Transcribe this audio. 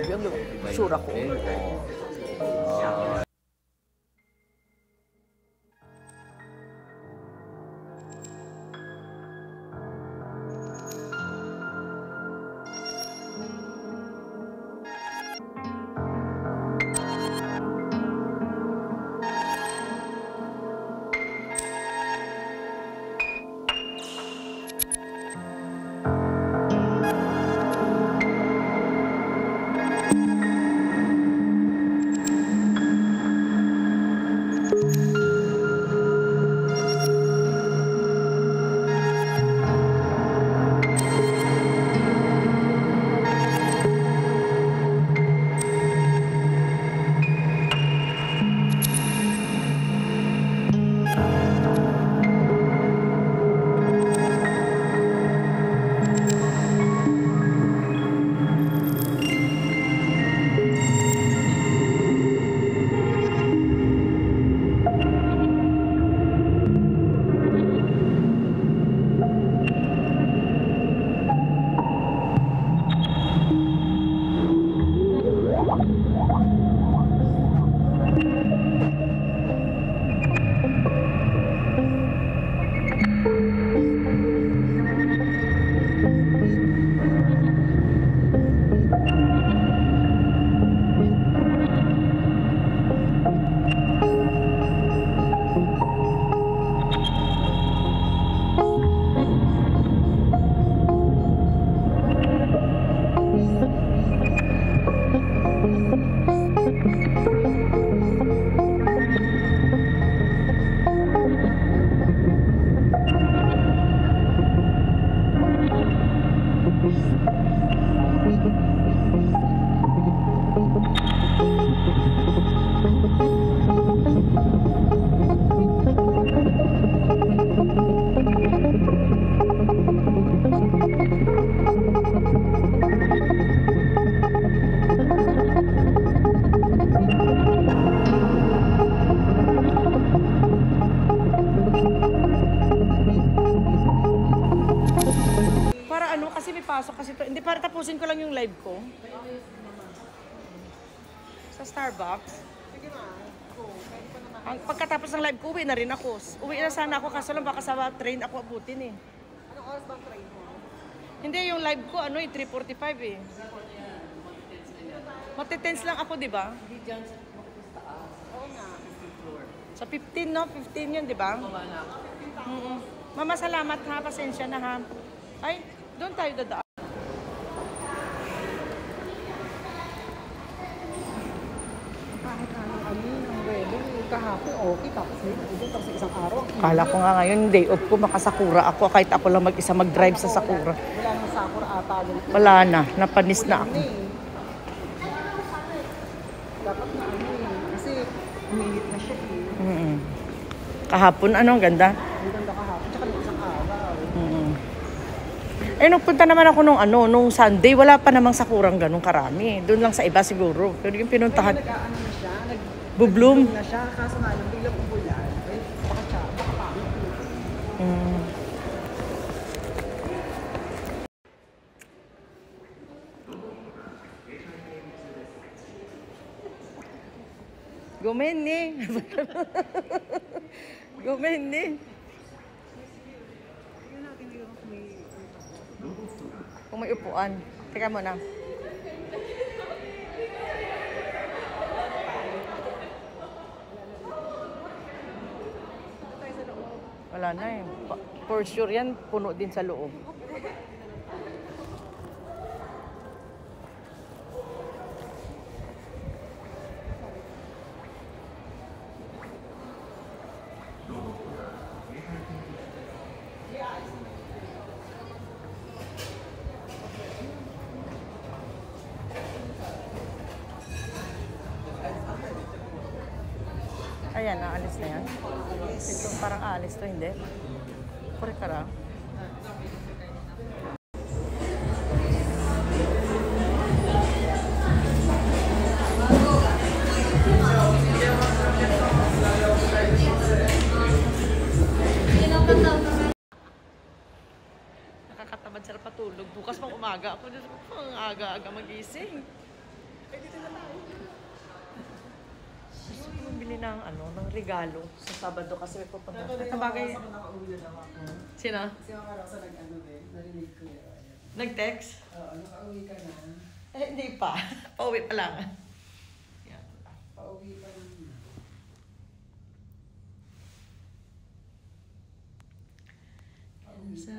yan. Sure ako. Hindi, para tapusin ko lang yung live ko. Sa Starbucks. Pagkatapos ng live ko, uwi na rin ako. Uwi na sana ako, kaso lang baka sa train ako abutin eh. Anong oras bang train mo? Hindi, yung live ko, 3:45 eh. Matitense lang ako, di ba? Hindi dyan sa taas. Oo nga. Sa 15, no? 15 yun, di ba? Mama, salamat ha. Pasensya na ha. Ay, doon tayo dadaan. Kahit ang wedding, kahapon, okay. Tapos sa isang araw. Kala ko nga ngayon, day off ko, makasakura ako. Kahit ako lang mag-isa mag-drive sa Sakura. Wala nang Sakura ata. Wala na. Napanis na ako. Dapat na kasi uminit na siya eh. Kahapon, ang ganda? Ang ganda kahapon, tsaka ng isang araw. Nung punta naman ako nung Sunday, wala pa namang sakurang ganun karami. Doon lang sa iba siguro. Pero yung pinuntahan. Nag-ano na siya, Bubloom. na siya, kaso nga yung bilang umulan. Baka pangit. Gumeni. Gumeni. Kung may upuan. Teka muna. Wala na eh. For sure yan, puno din sa loob. Ayan, naalis na yan. Ito parang aalis to, hindi? Pure ka ra. Nakakatamad sila patulog. Bukas pang umaga ako. Pang aga-aga magising. Eh, dito na tayo. Gusto ko bumili ng ng regalo sa Sabado kasi may pupunta. Ito na At yung bagay, makakasa ko nakauwi na lang ako. sino? Kasi ako sa nag-ano din, narinig ko yun. Ayan. Nag-text? Oo, nakauwi ka na. Eh, hindi pa. Pauwi pa lang. Yan. Pauwi pa lang. Sa